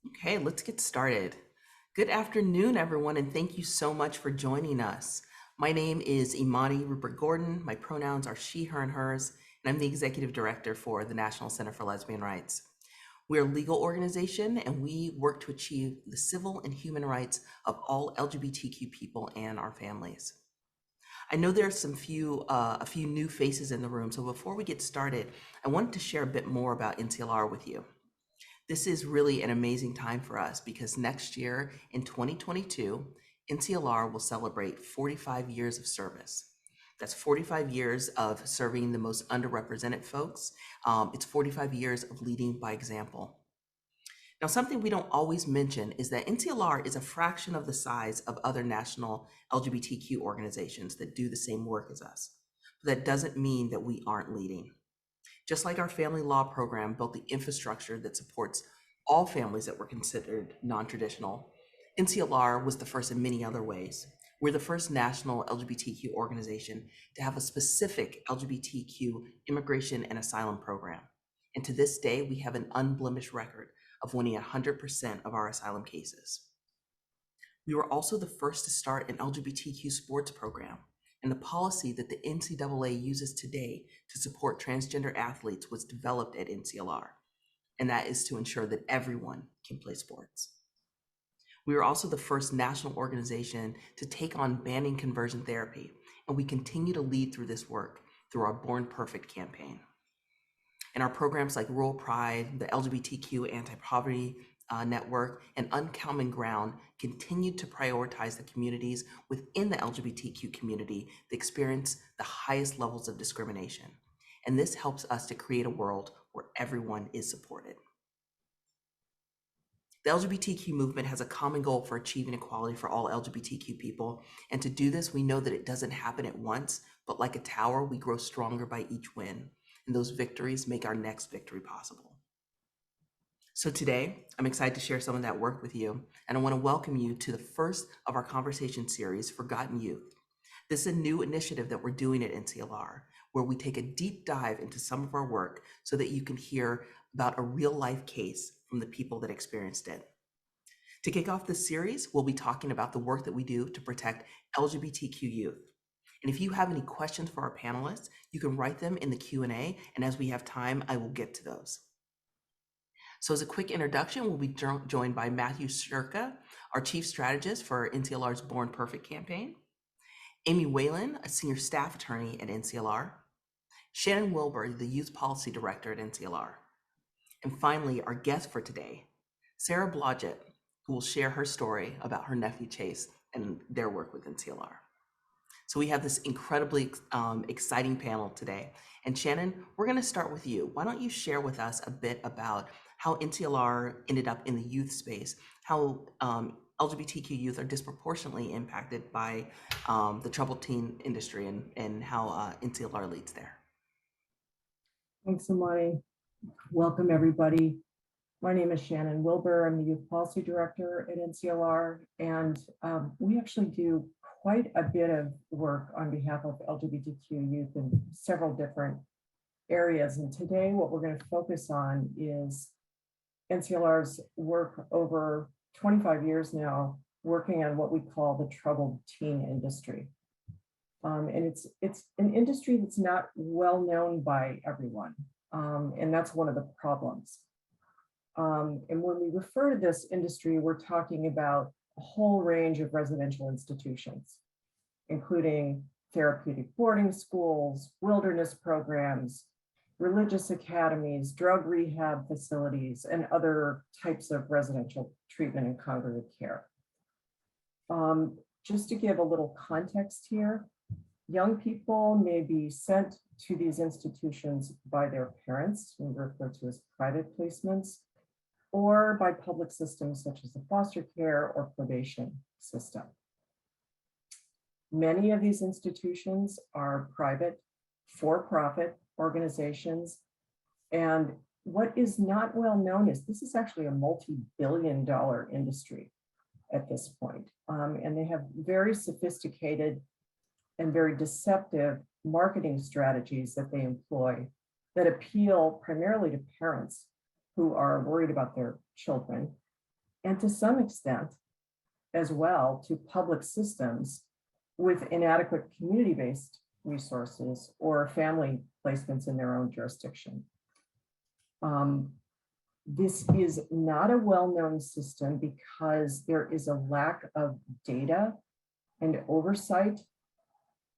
Okay, let's get started. Good afternoon, everyone, and thank you so much for joining us. My name is Imani Rupert Gordon. My pronouns are she, her, and hers, and I'm the executive director for the National Center for Lesbian Rights. We're a legal organization, and we work to achieve the civil and human rights of all LGBTQ people and our families. I know there's a few new faces in the room, so before we get started, I wanted to share a bit more about NCLR with you. This is really an amazing time for us because next year in 2022, NCLR will celebrate 45 years of service. That's 45 years of serving the most underrepresented folks. It's 45 years of leading by example. Now, something we don't always mention is that NCLR is a fraction of the size of other national LGBTQ organizations that do the same work as us. But that doesn't mean that we aren't leading. Just like our family law program built the infrastructure that supports all families that were considered non-traditional, NCLR was the first in many other ways. We're the first national LGBTQ organization to have a specific LGBTQ immigration and asylum program. And to this day, we have an unblemished record of winning 100% of our asylum cases. We were also the first to start an LGBTQ sports program, and the policy that the NCAA uses today to support transgender athletes was developed at NCLR, and that is to ensure that everyone can play sports. We were also the first national organization to take on banning conversion therapy, and we continue to lead through this work through our Born Perfect campaign. And our programs like Rural Pride, the LGBTQ Anti-Poverty Network, and Uncommon Ground continue to prioritize the communities within the LGBTQ community that experience the highest levels of discrimination. And this helps us to create a world where everyone is supported. The LGBTQ movement has a common goal for achieving equality for all LGBTQ people. And to do this, we know that it doesn't happen at once, but like a tower, we grow stronger by each win. And those victories make our next victory possible. So today, I'm excited to share some of that work with you, and I want to welcome you to the first of our conversation series, Forgotten Youth. This is a new initiative that we're doing at NCLR, where we take a deep dive into some of our work so that you can hear about a real-life case from the people that experienced it. To kick off this series, we'll be talking about the work that we do to protect LGBTQ youth. And if you have any questions for our panelists, you can write them in the Q&A, and as we have time, I will get to those. So as a quick introduction, we'll be joined by Matthew Shurka, our chief strategist for NCLR's Born Perfect campaign, Amy Whalen, a senior staff attorney at NCLR, Shannan Wilber, the youth policy director at NCLR, and finally, our guest for today, Sarah Blodgett, who will share her story about her nephew Chase and their work with NCLR. So we have this incredibly exciting panel today. And Shannon, we're going to start with you. Why don't you share with us a bit about how NCLR ended up in the youth space, how LGBTQ youth are disproportionately impacted by the troubled teen industry, and how NCLR leads there. Thanks, Imani. Welcome, everybody. My name is Shannan Wilber. I'm the Youth Policy Director at NCLR, and we actually do quite a bit of work on behalf of LGBTQ youth in several different areas. And today, what we're going to focus on is NCLR's work over 25 years now, working on what we call the troubled teen industry. And it's an industry that's not well known by everyone, and that's one of the problems. And when we refer to this industry, we're talking about a whole range of residential institutions, including therapeutic boarding schools, wilderness programs, religious academies, drug rehab facilities, and other types of residential treatment and congregate care. Just to give a little context here, young people may be sent to these institutions by their parents, we refer to as private placements, or by public systems such as the foster care or probation system. Many of these institutions are private, for-profit organizations. And what is not well known is this is actually a multi-billion-dollar industry at this point. And they have very sophisticated and very deceptive marketing strategies that they employ that appeal primarily to parents who are worried about their children and to some extent as well to public systems with inadequate community-based resources or family placements in their own jurisdiction. This is not a well-known system because there is a lack of data and oversight,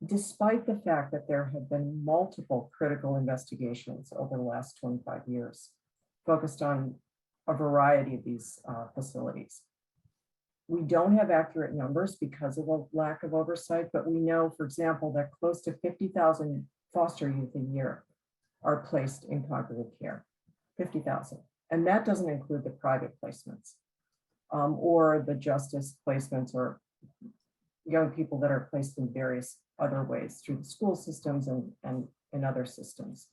despite the fact that there have been multiple critical investigations over the last 25 years focused on a variety of these facilities. We don't have accurate numbers because of a lack of oversight, but we know, for example, that close to 50,000 foster youth a year are placed in congregate care, 50,000. And that doesn't include the private placements or the justice placements or young people that are placed in various other ways through the school systems and in other systems.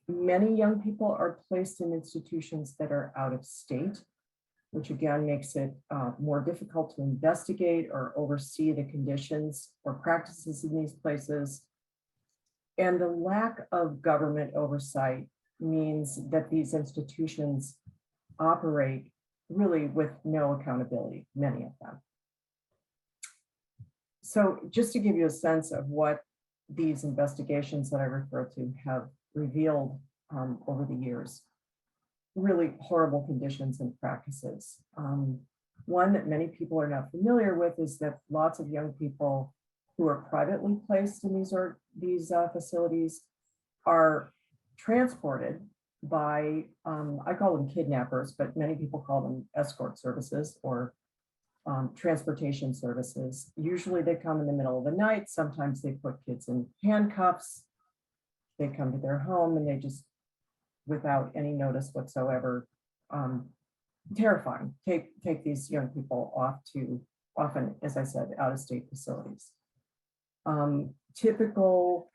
Many young people are placed in institutions that are out of state, which again makes it more difficult to investigate or oversee the conditions or practices in these places. And the lack of government oversight means that these institutions operate really with no accountability, many of them. So just to give you a sense of what these investigations that I refer to have revealed over the years, really horrible conditions and practices. One that many people are not familiar with is that lots of young people who are privately placed in these facilities are transported by, I call them kidnappers, but many people call them escort services or transportation services. Usually they come in the middle of the night. Sometimes they put kids in handcuffs. They come to their home and they just, without any notice whatsoever, terrifying, take these young people off to, often, as I said, out-of-state facilities. Typical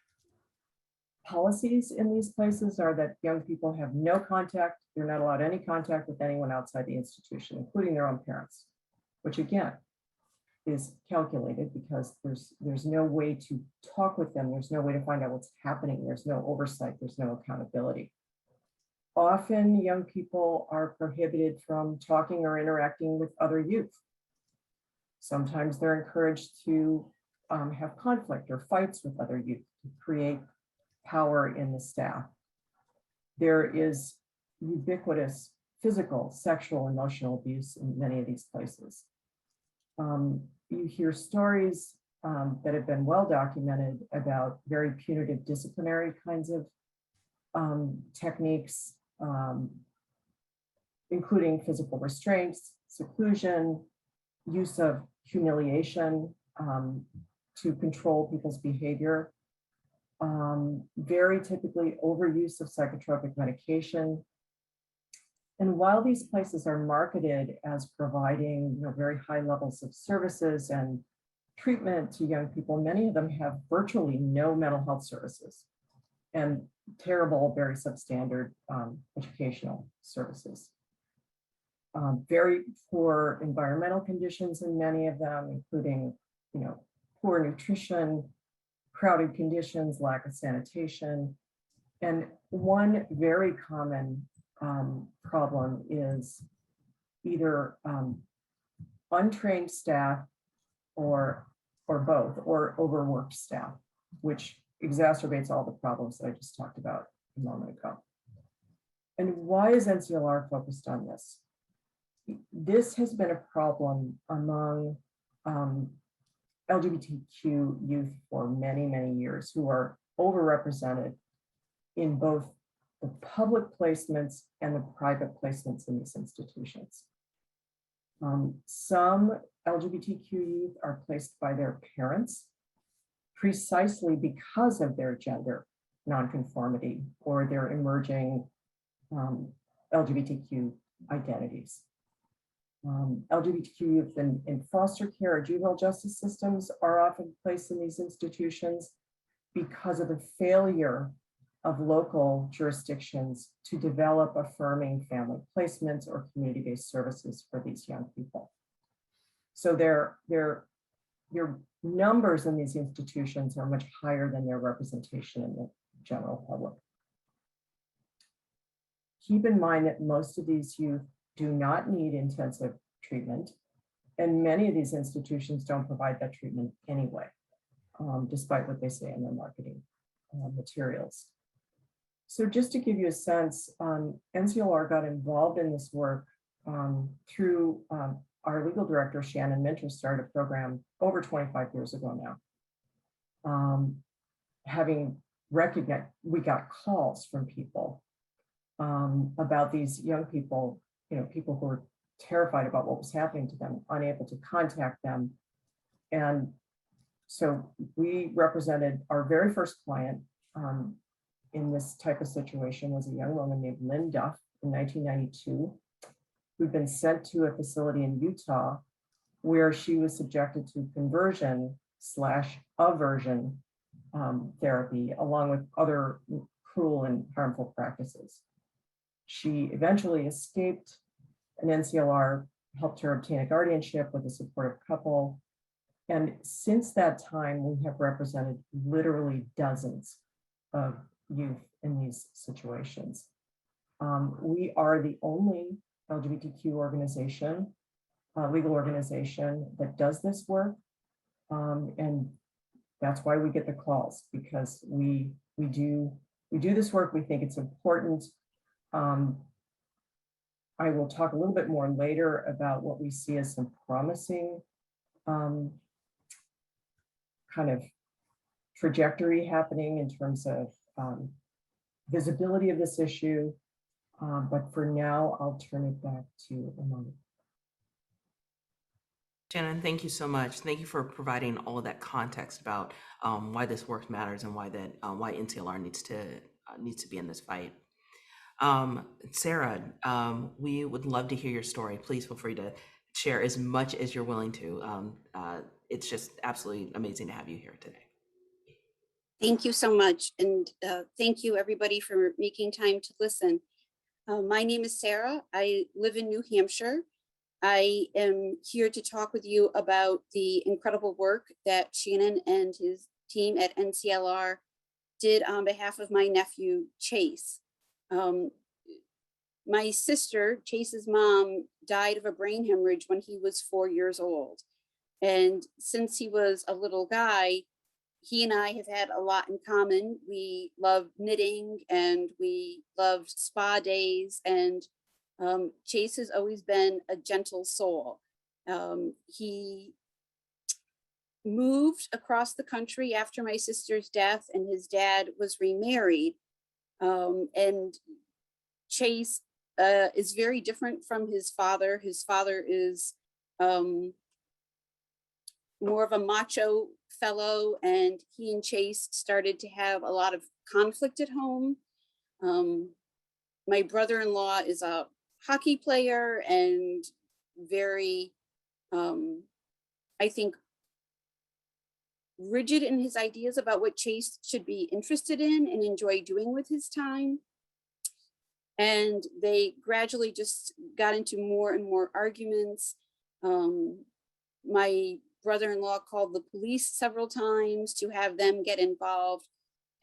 policies in these places are that young people have no contact. They're not allowed any contact with anyone outside the institution, including their own parents, which again is calculated because there's no way to talk with them. There's no way to find out what's happening. There's no oversight. There's no accountability. Often young people are prohibited from talking or interacting with other youth. Sometimes they're encouraged to have conflict or fights with other youth to create power in the staff. There is ubiquitous physical, sexual, emotional abuse in many of these places. You hear stories that have been well documented about very punitive disciplinary kinds of techniques, including physical restraints, seclusion, use of humiliation to control people's behavior, very typically overuse of psychotropic medication. And while these places are marketed as providing very high levels of services and treatment to young people, many of them have virtually no mental health services and terrible, very substandard educational services. Very poor environmental conditions in many of them, including poor nutrition, crowded conditions, lack of sanitation. And one very common problem is either untrained staff or both, or overworked staff, which exacerbates all the problems that I just talked about a moment ago. And why is NCLR focused on this? This has been a problem among LGBTQ youth for many, many years who are overrepresented in both the public placements and the private placements in these institutions. Some LGBTQ youth are placed by their parents precisely because of their gender nonconformity or their emerging LGBTQ identities. LGBTQ youth in foster care or juvenile justice systems are often placed in these institutions because of the failure of local jurisdictions to develop affirming family placements or community-based services for these young people. So their numbers in these institutions are much higher than their representation in the general public. Keep in mind that most of these youth do not need intensive treatment. And many of these institutions don't provide that treatment anyway, despite what they say in their marketing materials. So just to give you a sense, NCLR got involved in this work through our legal director, Shannon Wilber, started a program over 25 years ago now. Having recognized, we got calls from people about these young people, people who were terrified about what was happening to them, unable to contact them. And so we represented our very first client in this type of situation was a young woman named Lynn Duff in 1992, who'd been sent to a facility in Utah where she was subjected to conversion/aversion therapy, along with other cruel and harmful practices. She eventually escaped, and NCLR helped her obtain a guardianship with a supportive couple. And since that time, we have represented literally dozens of youth in these situations. We are the only LGBTQ organization, legal organization that does this work. And that's why we get the calls, because we do this work. We think it's important. I will talk a little bit more later about what we see as some promising kind of trajectory happening in terms of visibility of this issue. But for now, I'll turn it back to Imani. Shannon, thank you so much. Thank you for providing all of that context about why this work matters and why NCLR needs to be in this fight. Sarah, we would love to hear your story. Please feel free to share as much as you're willing to. It's just absolutely amazing to have you here today. Thank you so much. And thank you everybody for making time to listen. My name is Sarah. I live in New Hampshire. I am here to talk with you about the incredible work that Shannon and his team at NCLR did on behalf of my nephew, Chase. My sister, Chase's mom, died of a brain hemorrhage when he was 4 years old. And since he was a little guy, he and I have had a lot in common. We love knitting and we loved spa days, and Chase has always been a gentle soul. He moved across the country after my sister's death, and his dad was remarried. And Chase is very different from his father. His father is more of a macho fellow, and he and Chase started to have a lot of conflict at home. My brother-in-law is a hockey player and very, I think, rigid in his ideas about what Chase should be interested in and enjoy doing with his time. And they gradually just got into more and more arguments. My brother-in-law called the police several times to have them get involved,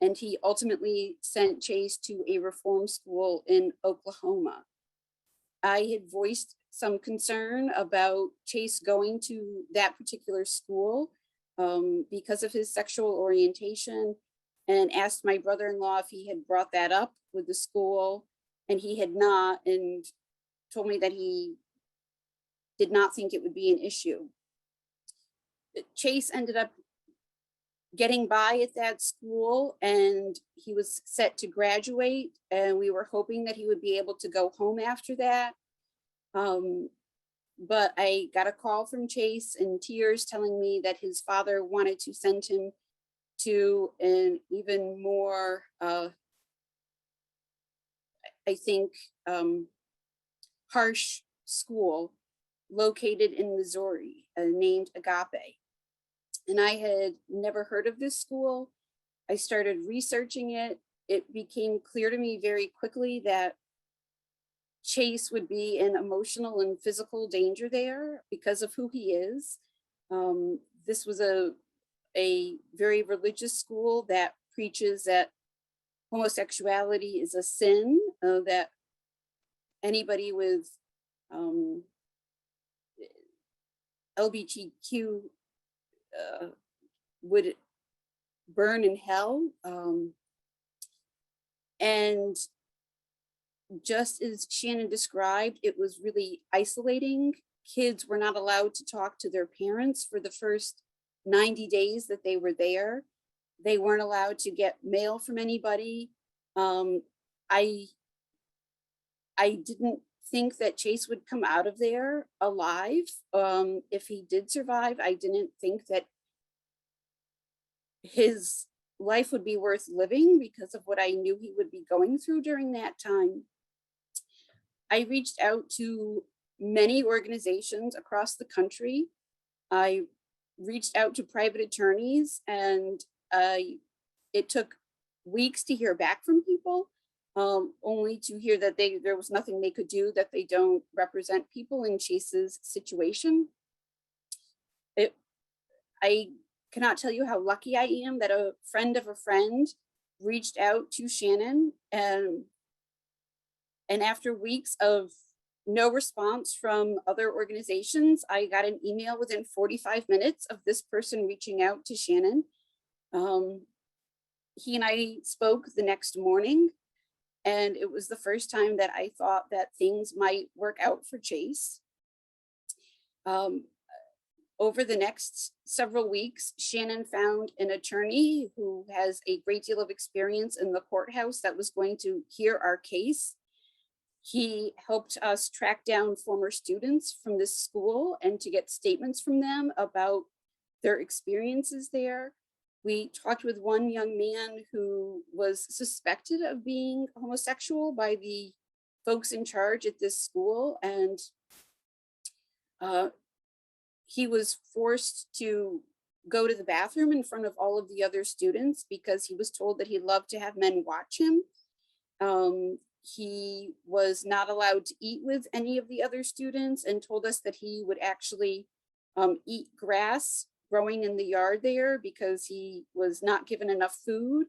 and he ultimately sent Chase to a reform school in Oklahoma. I had voiced some concern about Chase going to that particular school because of his sexual orientation, and asked my brother-in-law if he had brought that up with the school, and he had not, and told me that he did not think it would be an issue. Chase ended up getting by at that school, and he was set to graduate, and we were hoping that he would be able to go home after that. But I got a call from Chase in tears telling me that his father wanted to send him to an even more, I think, harsh school located in Missouri named Agape. And I had never heard of this school. I started researching it. It became clear to me very quickly that Chase would be in emotional and physical danger there because of who he is. This was a very religious school that preaches that homosexuality is a sin, that anybody with LGBTQ would burn in hell. And just as Shannon described, it was really isolating. Kids were not allowed to talk to their parents for the first 90 days that they were there. They weren't allowed to get mail from anybody. I didn't think that Chase would come out of there alive. If he did survive, I didn't think that his life would be worth living because of what I knew he would be going through during that time. I reached out to many organizations across the country. I reached out to private attorneys, and it took weeks to hear back from people, only to hear that there was nothing they could do, that they don't represent people in Chase's situation. I cannot tell you how lucky I am that a friend of a friend reached out to Shannon, and after weeks of no response from other organizations, I got an email within 45 minutes of this person reaching out to Shannon. He and I spoke the next morning, and it was the first time that I thought that things might work out for Chase. Over the next several weeks, Shannon found an attorney who has a great deal of experience in the courthouse that was going to hear our case. He helped us track down former students from this school and to get statements from them about their experiences there. We talked with one young man who was suspected of being homosexual by the folks in charge at this school, and he was forced to go to the bathroom in front of all of the other students because he was told that he loved to have men watch him. He was not allowed to eat with any of the other students and told us that he would actually eat grass growing in the yard there because he was not given enough food.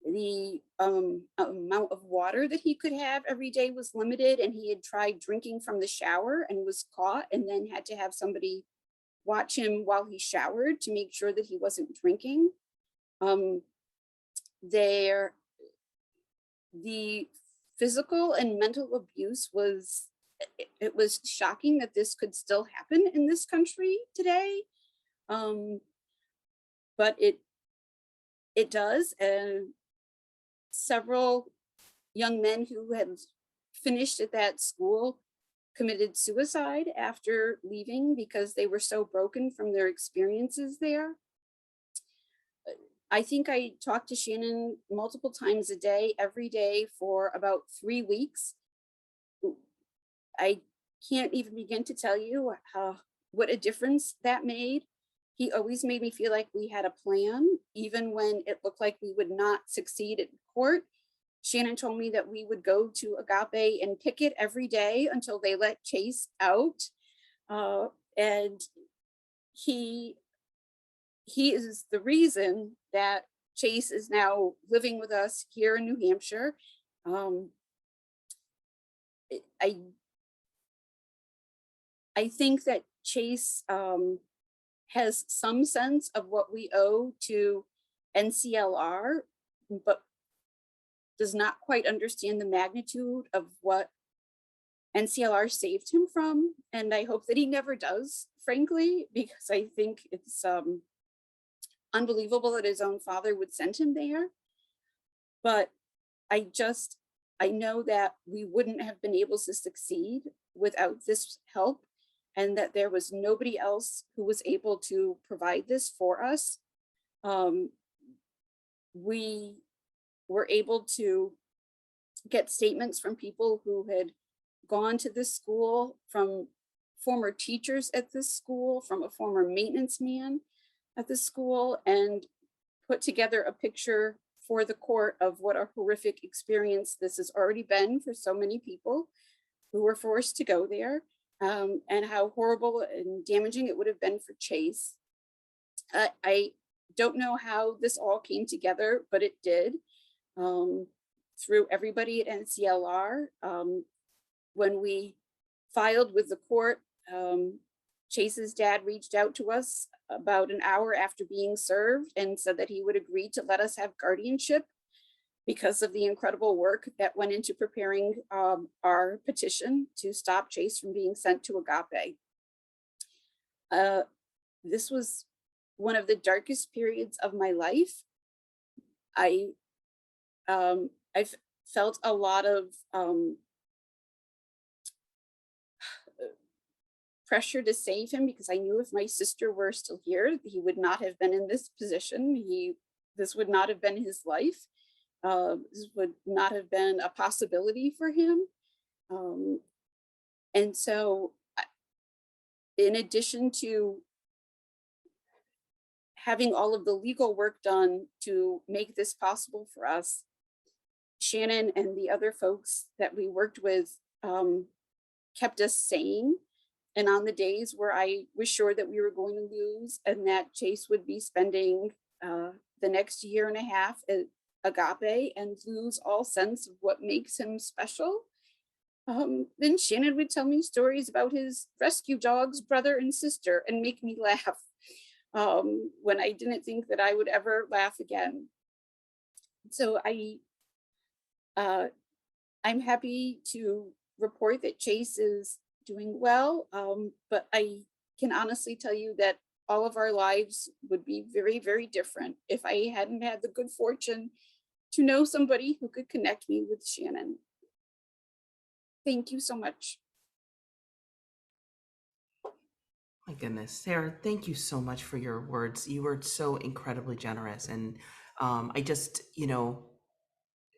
The amount of water that he could have every day was limited, and he had tried drinking from the shower and was caught, and then had to have somebody watch him while he showered to make sure that he wasn't drinking. The physical and mental abuse was, it was shocking that this could still happen in this country today. But it does, and several young men who had finished at that school committed suicide after leaving because they were so broken from their experiences there. I think I talked to Shannon multiple times a day, every day for about 3 weeks. I can't even begin to tell you what a difference that made. He always made me feel like we had a plan, even when it looked like we would not succeed in court. Shannon told me that we would go to Agape and picket every day until they let Chase out. And he is the reason that Chase is now living with us here in New Hampshire. I think that Chase has some sense of what we owe to NCLR, but does not quite understand the magnitude of what NCLR saved him from. And I hope that he never does, frankly, because I think it's unbelievable that his own father would send him there. But I know that we wouldn't have been able to succeed without this help, and that there was nobody else who was able to provide this for us. We were able to get statements from people who had gone to this school, from former teachers at this school, from a former maintenance man at the school, and put together a picture for the court of what a horrific experience this has already been for so many people who were forced to go there, and how horrible and damaging it would have been for Chase. I don't know how this all came together, but it did, through everybody at NCLR. When we filed with the court. Chase's dad reached out to us about an hour after being served and said that he would agree to let us have guardianship because of the incredible work that went into preparing our petition to stop Chase from being sent to Agape. This was one of the darkest periods of my life. I've felt a lot of pressure to save him because I knew if my sister were still here, he would not have been in this position. This would not have been his life. This would not have been a possibility for him. And so in addition to having all of the legal work done to make this possible for us, Shannon and the other folks that we worked with kept us sane. And on the days where I was sure that we were going to lose and that Chase would be spending the next year and a half at Agape and lose all sense of what makes him special, then Shannon would tell me stories about his rescue dog's brother and sister and make me laugh when I didn't think that I would ever laugh again. So I'm happy to report that Chase is doing well, but I can honestly tell you that all of our lives would be very, very different if I hadn't had the good fortune to know somebody who could connect me with Shannon. Thank you so much. My goodness, Sarah, thank you so much for your words. You were so incredibly generous. And I just,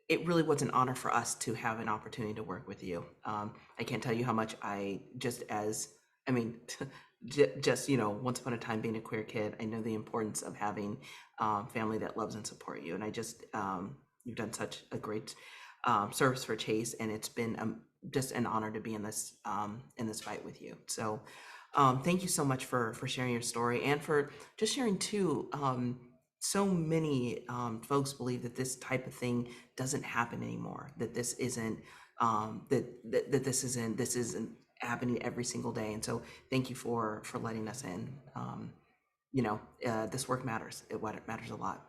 it really was an honor for us to have an opportunity to work with you. I can't tell you how much just once upon a time being a queer kid, I know the importance of having family that loves and support you. And I just, you've done such a great service for Chase, and it's been just an honor to be in this fight with you. So thank you so much for sharing your story and for just sharing too. So many folks believe that this type of thing doesn't happen anymore, that this isn't this isn't happening every single day. And so thank you for letting us in. This work matters. It matters a lot.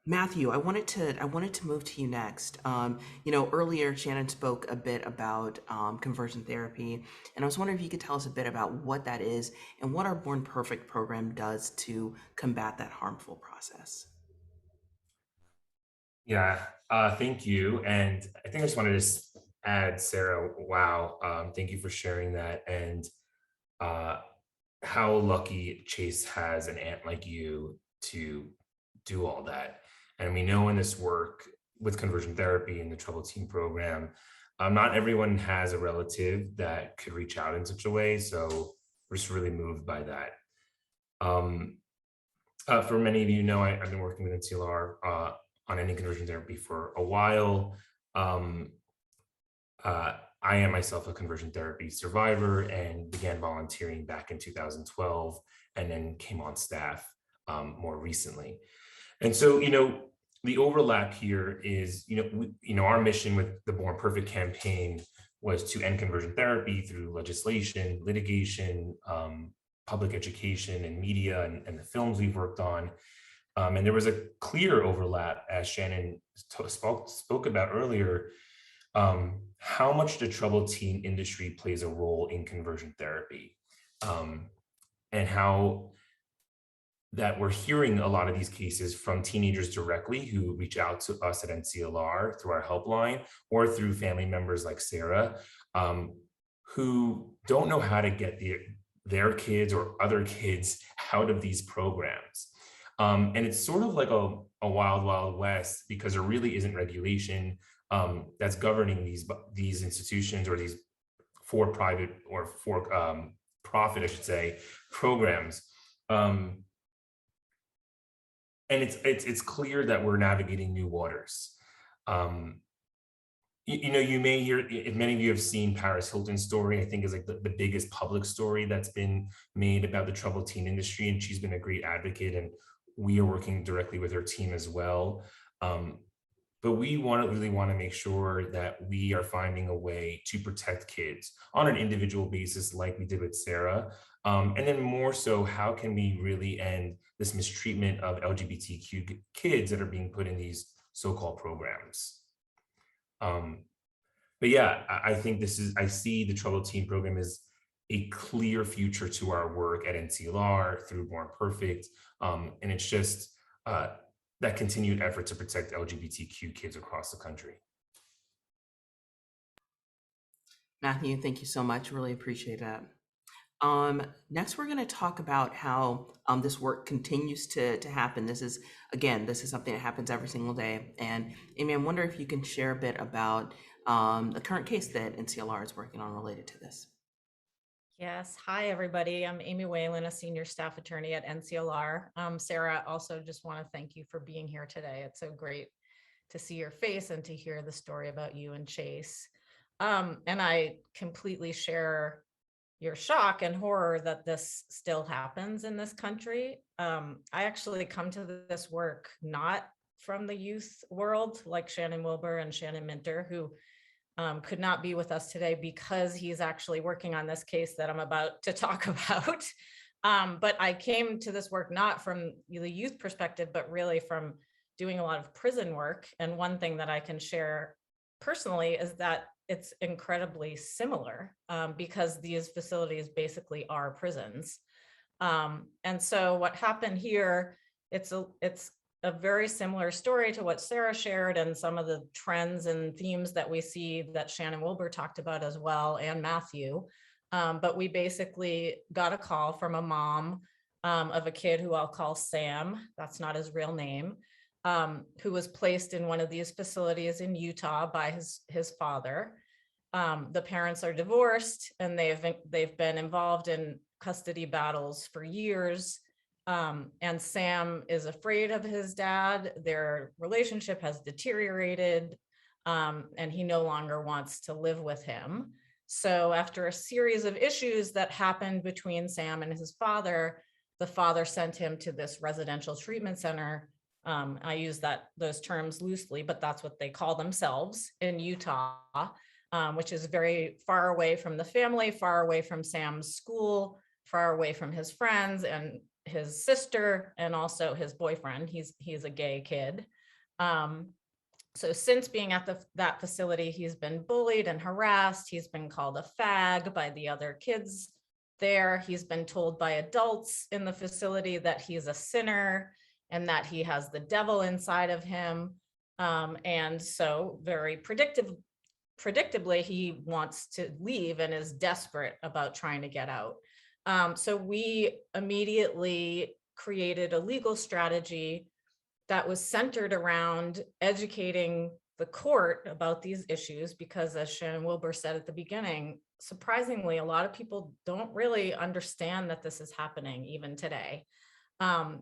Matthew, I wanted to move to you next. Earlier Shannon spoke a bit about conversion therapy, and I was wondering if you could tell us a bit about what that is and what our Born Perfect program does to combat that harmful process. Yeah, thank you. And I think I just wanted to add, Sarah, wow, thank you for sharing that. And how lucky Chase has an aunt like you to do all that. And we know in this work with conversion therapy and the Troubled Teen program, not everyone has a relative that could reach out in such a way. So we're just really moved by that. For many of you know, I've been working with Nclr on ending conversion therapy for a while. I am myself a conversion therapy survivor and began volunteering back in 2012 and then came on staff more recently. And so, the overlap here is, our mission with the Born Perfect campaign was to end conversion therapy through legislation, litigation, public education and media and the films we've worked on. And there was a clear overlap, as Shannon spoke about earlier, how much the troubled teen industry plays a role in conversion therapy, and how that we're hearing a lot of these cases from teenagers directly who reach out to us at Nclr through our helpline or through family members like Sarah, who don't know how to get their kids or other kids out of these programs. And it's sort of like a wild, wild west because there really isn't regulation that's governing these institutions or these for-profit, I should say, programs. And it's clear that we're navigating new waters. You may hear, if many of you have seen Paris Hilton's story, I think is like the biggest public story that's been made about the troubled teen industry, and she's been a great advocate, and we are working directly with her team as well. but we really want to make sure that we are finding a way to protect kids on an individual basis, like we did with Sarah. And then more so, how can we really end this mistreatment of LGBTQ kids that are being put in these so-called programs? But yeah, I think I see the Troubled Teen program as a clear future to our work at NCLR through Born Perfect. And it's just that continued effort to protect LGBTQ kids across the country. Matthew, thank you so much. Really appreciate that. Next, we're going to talk about how this work continues to happen. This is something that happens every single day. And Amy, I wonder if you can share a bit about the current case that NCLR is working on related to this. Yes. Hi, everybody. I'm Amy Whalen, a senior staff attorney at NCLR. Sarah, also just want to thank you for being here today. It's so great to see your face and to hear the story about you and Chase. And I completely share your shock and horror that this still happens in this country. I actually come to this work not from the youth world like Shannan Wilber and Shannon Minter, who could not be with us today because he's actually working on this case that I'm about to talk about. But I came to this work not from the youth perspective, but really from doing a lot of prison work. And one thing that I can share personally is that it's incredibly similar because these facilities basically are prisons. And so what happened here, it's a very similar story to what Sarah shared and some of the trends and themes that we see that Shannan Wilber talked about as well, and Matthew. But we basically got a call from a mom of a kid who I'll call Sam, that's not his real name, who was placed in one of these facilities in Utah by his father. The parents are divorced and they've been involved in custody battles for years. And Sam is afraid of his dad. Their relationship has deteriorated, and he no longer wants to live with him. So after a series of issues that happened between Sam and his father, the father sent him to this residential treatment center. I use those terms loosely, but that's what they call themselves in Utah, which is very far away from the family, far away from Sam's school, far away from his friends and his sister, and also his boyfriend. He's a gay kid. So since being at that facility, he's been bullied and harassed. He's been called a fag by the other kids there. He's been told by adults in the facility that he's a sinner and that he has the devil inside of him. And so very predictably, he wants to leave and is desperate about trying to get out. So we immediately created a legal strategy that was centered around educating the court about these issues, because as Shannan Wilber said at the beginning, surprisingly, a lot of people don't really understand that this is happening even today.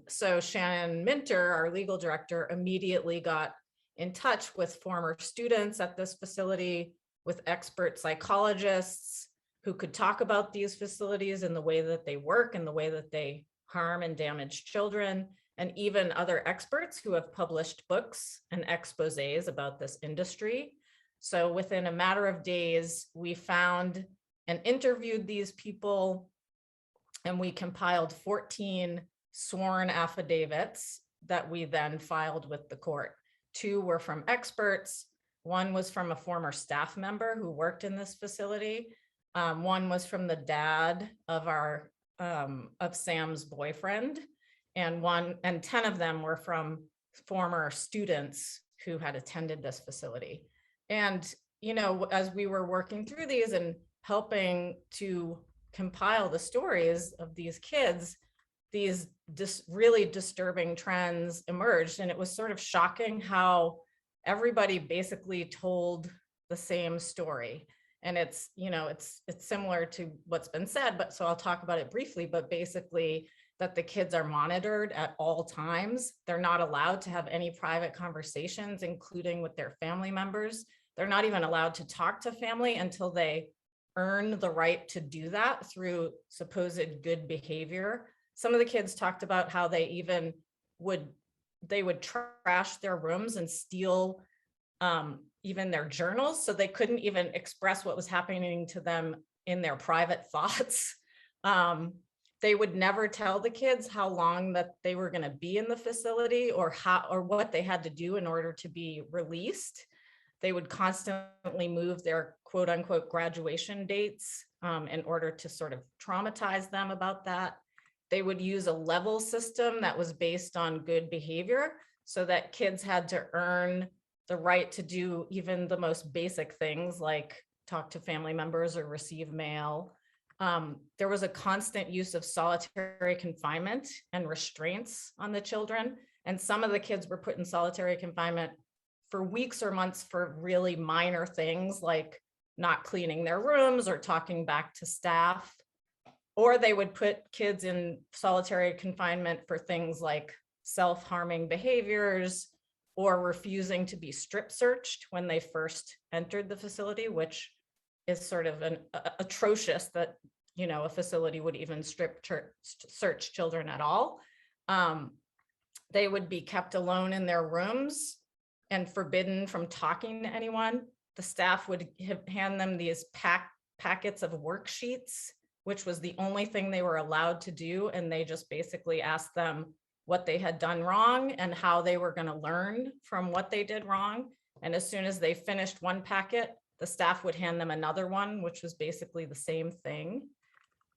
So Shannon Minter, our legal director, immediately got in touch with former students at this facility, with expert psychologists who could talk about these facilities and the way that they work and the way that they harm and damage children, and even other experts who have published books and exposés about this industry. So within a matter of days, we found and interviewed these people, and we compiled 14 sworn affidavits that we then filed with the court. 2 were from experts. 1 was from a former staff member who worked in this facility. 1 was from the dad of of Sam's boyfriend, and 10 of them were from former students who had attended this facility. And, you know, as we were working through these and helping to compile the stories of these kids, these really disturbing trends emerged. And it was sort of shocking how everybody basically told the same story. And it's, you know, it's similar to what's been said, but so I'll talk about it briefly, but basically that the kids are monitored at all times. They're not allowed to have any private conversations, including with their family members. They're not even allowed to talk to family until they earn the right to do that through supposed good behavior. Some of the kids talked about how they even would trash their rooms and steal even their journals. So they couldn't even express what was happening to them in their private thoughts. They would never tell the kids how long that they were going to be in the facility or what they had to do in order to be released. They would constantly move their quote unquote graduation dates in order to sort of traumatize them about that. They would use a level system that was based on good behavior so that kids had to earn the right to do even the most basic things like talk to family members or receive mail. There was a constant use of solitary confinement and restraints on the children. And some of the kids were put in solitary confinement for weeks or months for really minor things like not cleaning their rooms or talking back to staff. Or they would put kids in solitary confinement for things like self-harming behaviors or refusing to be strip searched when they first entered the facility, which is sort of an atrocious that, you know, a facility would even strip search children at all. They would be kept alone in their rooms and forbidden from talking to anyone. The staff would hand them these packets of worksheets, which was the only thing they were allowed to do. And they just basically asked them what they had done wrong and how they were going to learn from what they did wrong. And as soon as they finished one packet, the staff would hand them another one, which was basically the same thing.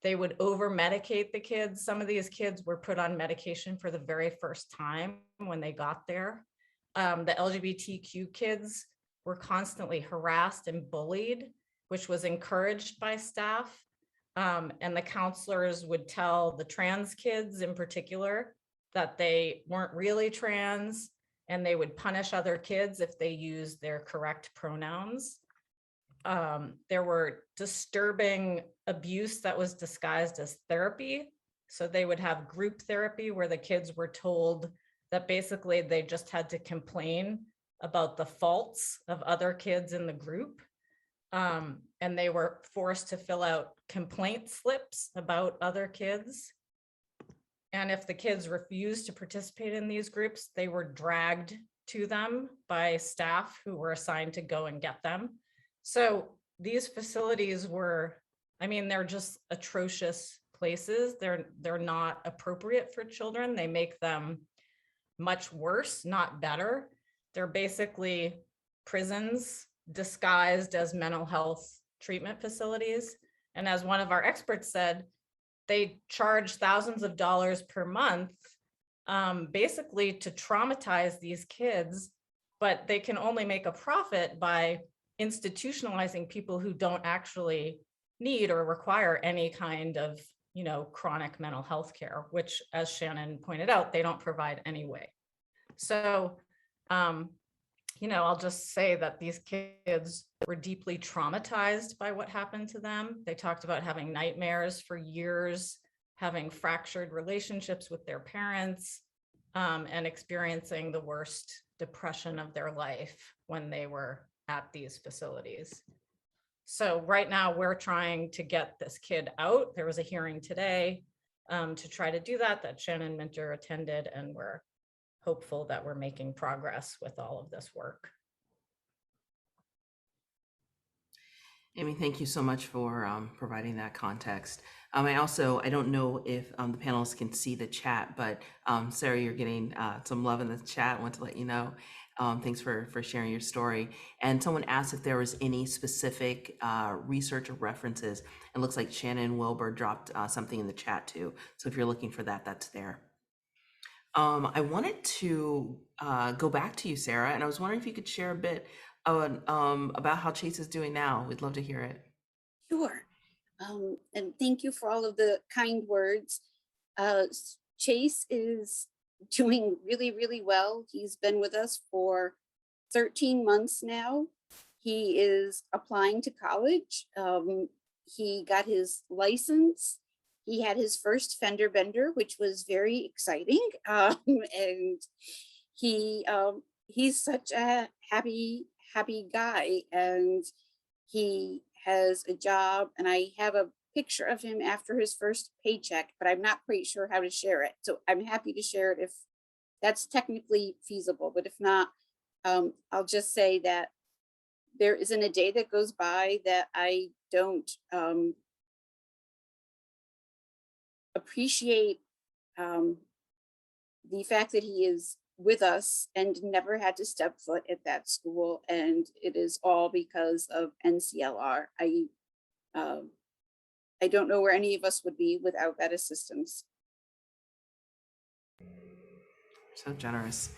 They would over-medicate the kids. Some of these kids were put on medication for the very first time when they got there. The LGBTQ kids were constantly harassed and bullied, which was encouraged by staff. And the counselors would tell the trans kids in particular that they weren't really trans, and they would punish other kids if they used their correct pronouns. There were disturbing abuse that was disguised as therapy. So they would have group therapy where the kids were told that basically they just had to complain about the faults of other kids in the group. And they were forced to fill out complaint slips about other kids. And if the kids refused to participate in these groups, they were dragged to them by staff who were assigned to go and get them. So these facilities were, I mean, they're just atrocious places. They're not appropriate for children. They make them much worse, not better. They're basically prisons disguised as mental health treatment facilities. And as one of our experts said, they charge thousands of dollars per month, basically to traumatize these kids, but they can only make a profit by institutionalizing people who don't actually need or require any kind of, you know, chronic mental health care, which, as Shannon pointed out, they don't provide anyway. So, you know, I'll just say that these kids were deeply traumatized by what happened to them. They talked about having nightmares for years, having fractured relationships with their parents, and experiencing the worst depression of their life when they were at these facilities. So right now we're trying to get this kid out. There was a hearing today to try to do that Shannon Minter attended, and we're hopeful that we're making progress with all of this work. Amy, thank you so much for providing that context. I don't know if the panelists can see the chat, but Sarah, you're getting some love in the chat. I want to let you know. Thanks for sharing your story. And someone asked if there was any specific research or references. It looks like Shannan Wilber dropped something in the chat too. So if you're looking for that, that's there. I wanted to go back to you, Sarah, and I was wondering if you could share a bit about how Chase is doing now. We'd love to hear it. Sure. And thank you for all of the kind words. Chase is doing really, really well. He's been with us for 13 months now. He is applying to college. He got his license. He had his first fender bender, which was very exciting. And he's such a happy guy, and he has a job, and I have a picture of him after his first paycheck, but I'm not quite sure how to share it. So I'm happy to share it if that's technically feasible, but if not, I'll just say that there isn't a day that goes by that I don't appreciate the fact that he is with us and never had to step foot at that school. And it is all because of NCLR. I don't know where any of us would be without that assistance. So generous.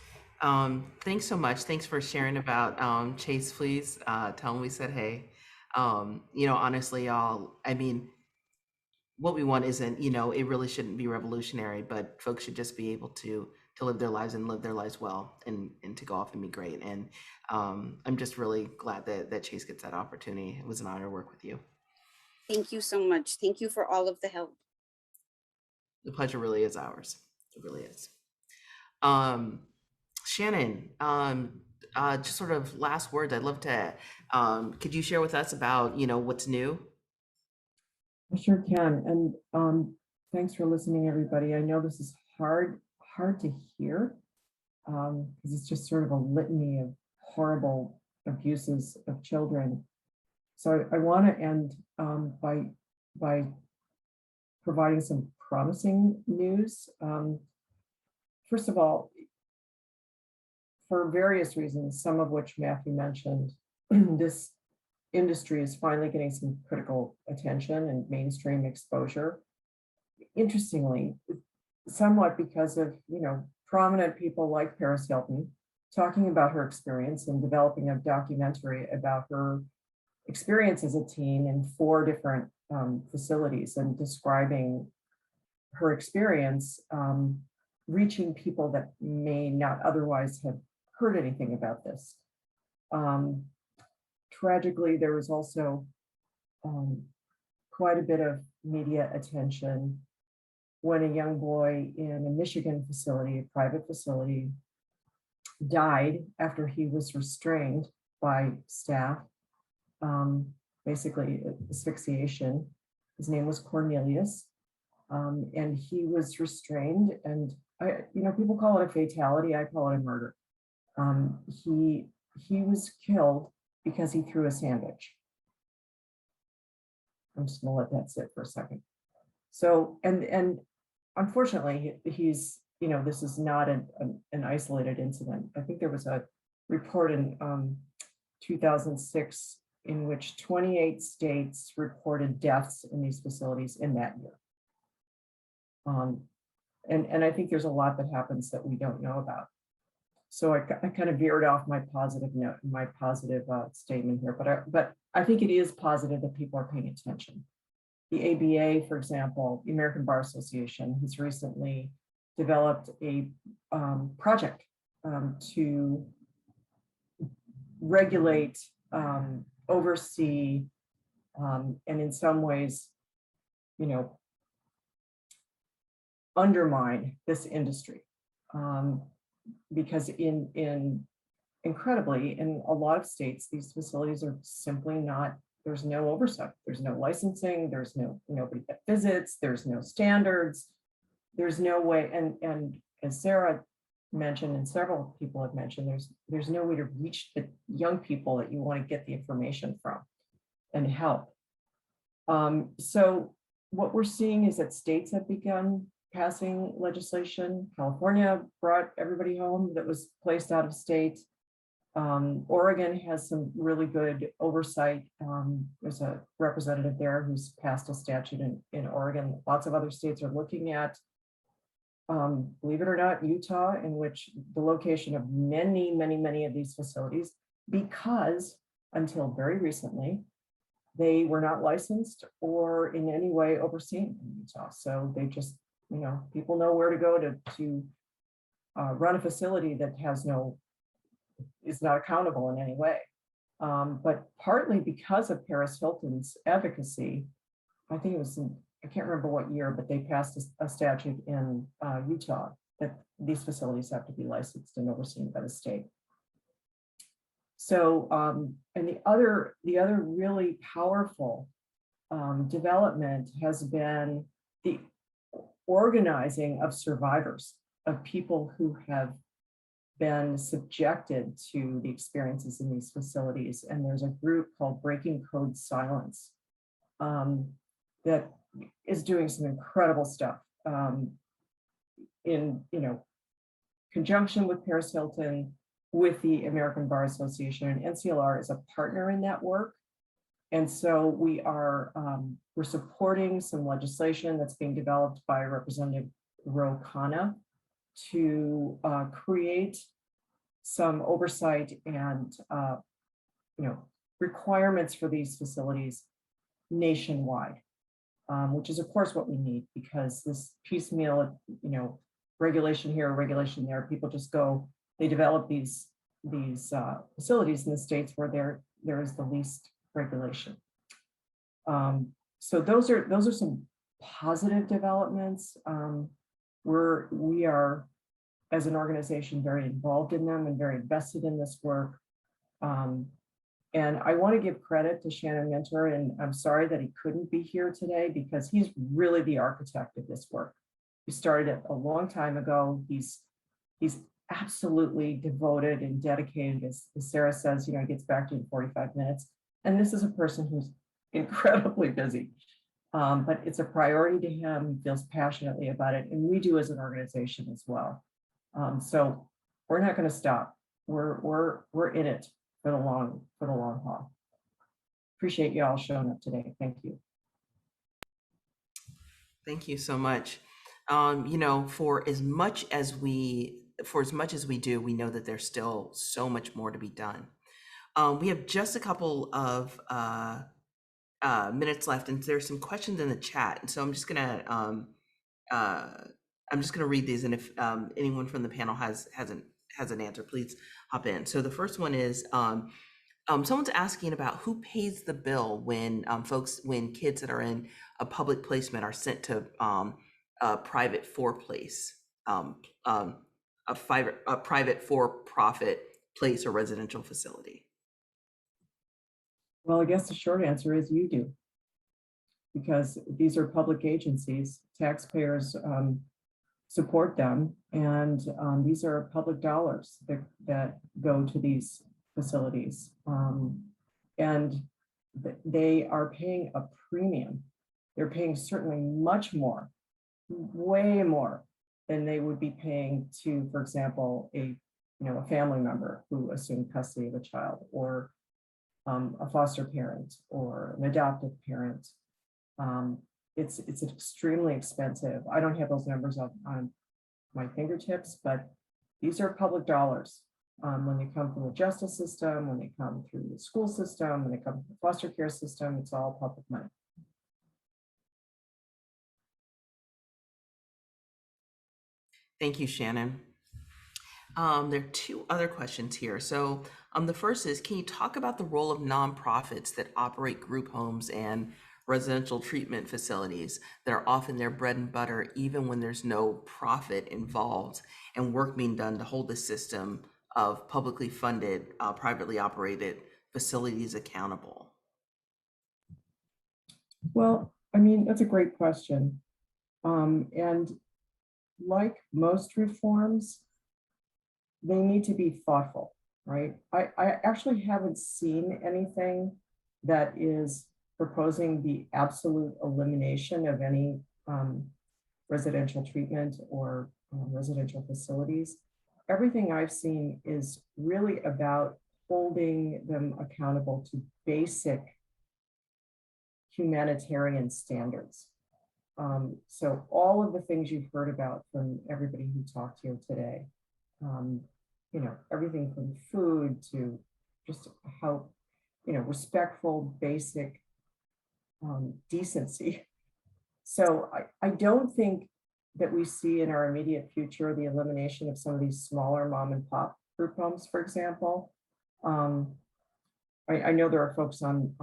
Thanks so much. Thanks for sharing about Chase. Please tell him we said hey. Honestly, y'all, I mean, what we want isn't, it really shouldn't be revolutionary, but folks should just be able to live their lives and live their lives well and to go off and be great. And I'm just really glad that Chase gets that opportunity. It was an honor to work with you. Thank you so much. Thank you for all of the help. The pleasure really is ours. It really is. Shannon, just sort of last words. I'd love to, could you share with us about, what's new? I sure can. And thanks for listening, everybody. I know this is hard to hear because it's just sort of a litany of horrible abuses of children. So I want to end by providing some promising news. First of all, for various reasons, some of which Matthew mentioned, this industry is finally getting some critical attention and mainstream exposure. Interestingly, somewhat because of, prominent people like Paris Hilton talking about her experience and developing a documentary about her experience as a teen in 4 different facilities and describing her experience reaching people that may not otherwise have heard anything about this. Tragically, there was also quite a bit of media attention when a young boy in a Michigan facility, a private facility, died after he was restrained by staff, basically asphyxiation. His name was Cornelius, and he was restrained, and people call it a fatality. I call it a murder. He was killed because he threw a sandwich. I'm just gonna let that sit for a second. So, and unfortunately, he's, this is not an isolated incident. I think there was a report in 2006 in which 28 states reported deaths in these facilities in that year. And I think there's a lot that happens that we don't know about. So I kind of veered off my positive note, my positive statement here, but I think it is positive that people are paying attention. The ABA, for example, the American Bar Association, has recently developed a project to regulate, oversee, and in some ways, undermine this industry. Because incredibly, in a lot of states, these facilities are simply not, there's no oversight, there's no licensing, there's nobody that visits, there's no standards, there's no way, and as Sarah mentioned, and several people have mentioned, there's no way to reach the young people that you want to get the information from and help. So what we're seeing is that states have begun passing legislation. California brought everybody home that was placed out of state. Oregon has some really good oversight. There's a representative there who's passed a statute in Oregon. Lots of other states are looking at, believe it or not, Utah, in which the location of many of these facilities, because until very recently, they were not licensed or in any way overseen in Utah. So they just, people know where to go to run a facility that is not accountable in any way. But partly because of Paris Hilton's advocacy, I think it was I can't remember what year, but they passed a statute in Utah that these facilities have to be licensed and overseen by the state. So, and the other really powerful development has been the organizing of survivors, of people who have been subjected to the experiences in these facilities. And there's a group called Breaking Code Silence that is doing some incredible stuff in conjunction with Paris Hilton, with the American Bar Association, and NCLR is a partner in that work. And so we're supporting some legislation that's being developed by Representative Ro Khanna to create some oversight and requirements for these facilities nationwide, which is of course what we need, because this piecemeal, regulation here, regulation there, people just go, they develop these facilities in the states where there is the least regulation. So those are some positive developments. We are, as an organization, very involved in them and very invested in this work. And I want to give credit to Shannon Mentor, and I'm sorry that he couldn't be here today because he's really the architect of this work. He started it a long time ago. He's absolutely devoted and dedicated, as Sarah says, he gets back to you in 45 minutes. And this is a person who's incredibly busy, but it's a priority to him. He feels passionately about it, and we do as an organization as well. So we're not going to stop. We're in it for the long haul. Appreciate you all showing up today. Thank you. Thank you so much. For as much as we do, we know that there's still so much more to be done. We have just a couple of minutes left, and there's some questions in the chat, and so I'm just gonna read these, and if anyone from the panel has an answer, please hop in. So the first one is someone's asking about who pays the bill when kids that are in a public placement are sent to a private for-place, a private for-profit place or residential facility. Well, I guess the short answer is you do, because these are public agencies, taxpayers support them, and these are public dollars that go to these facilities. And they are paying a premium. They're paying certainly much more, way more than they would be paying to, for example, a family member who assumed custody of a child, or a foster parent or an adoptive parent. It's extremely expensive. I don't have those numbers on my fingertips, but these are public dollars. When they come from the justice system, when they come through the school system, when they come from the foster care system, it's all public money. Thank you, Shannon. There are two other questions here. So the first is, can you talk about the role of nonprofits that operate group homes and residential treatment facilities that are often their bread and butter, even when there's no profit involved, and work being done to hold the system of publicly funded, privately operated facilities accountable? Well, I mean, that's a great question. And like most reforms, they need to be thoughtful, right? I actually haven't seen anything that is proposing the absolute elimination of any residential treatment or residential facilities. Everything I've seen is really about holding them accountable to basic humanitarian standards. So all of the things you've heard about from everybody who talked here today, everything from food to just how, respectful, basic decency. So I don't think that we see in our immediate future the elimination of some of these smaller mom and pop group homes, for example. I know there are folks on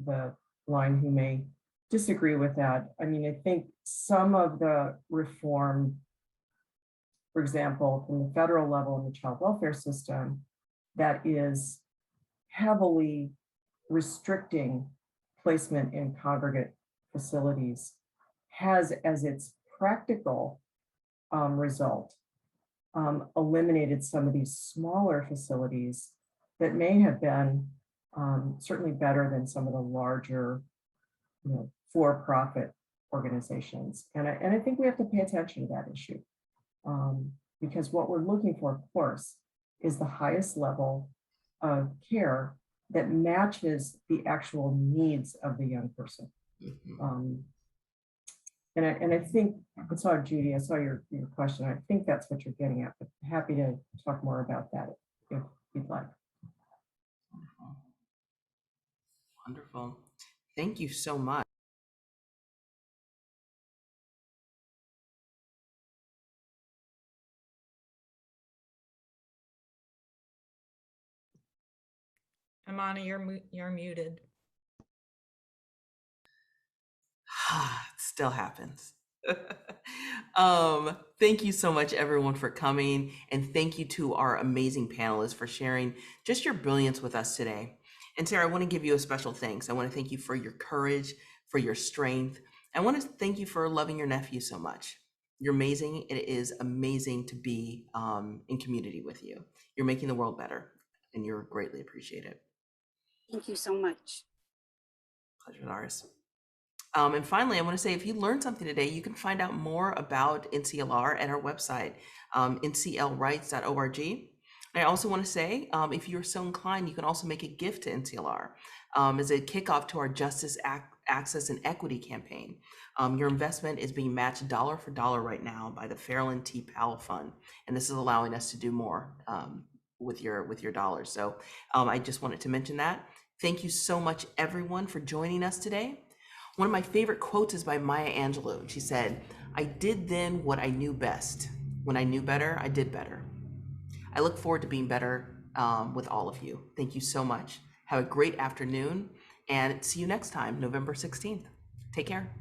the line who may disagree with that. I mean, I think some of the reform, for example, from the federal level in the child welfare system, that is heavily restricting placement in congregate facilities, has as its practical result eliminated some of these smaller facilities that may have been certainly better than some of the larger, for-profit organizations. And I think we have to pay attention to that issue, because what we're looking for, of course, is the highest level of care that matches the actual needs of the young person. And I think, I saw Judy, I saw your question. I think that's what you're getting at, but happy to talk more about that if you'd like. Wonderful. Thank you so much. Imani, you're muted. It still happens. Thank you so much, everyone, for coming. And thank you to our amazing panelists for sharing just your brilliance with us today. And Sarah, I want to give you a special thanks. I want to thank you for your courage, for your strength. I want to thank you for loving your nephew so much. You're amazing. It is amazing to be in community with you. You're making the world better, and you're greatly appreciated. Thank you so much. Pleasure, ours. And finally, I want to say, if you learned something today, you can find out more about NCLR at our website, nclrights.org. I also want to say, if you're so inclined, you can also make a gift to NCLR as a kickoff to our Justice Access and Equity campaign. Your investment is being matched dollar for dollar right now by the Fairland T. Powell Fund, and this is allowing us to do more with your dollars. So I just wanted to mention that. Thank you so much, everyone, for joining us today. One of my favorite quotes is by Maya Angelou. She said, "I did then what I knew best. When I knew better, I did better." I look forward to being better with all of you. Thank you so much. Have a great afternoon, and see you next time, November 16th. Take care.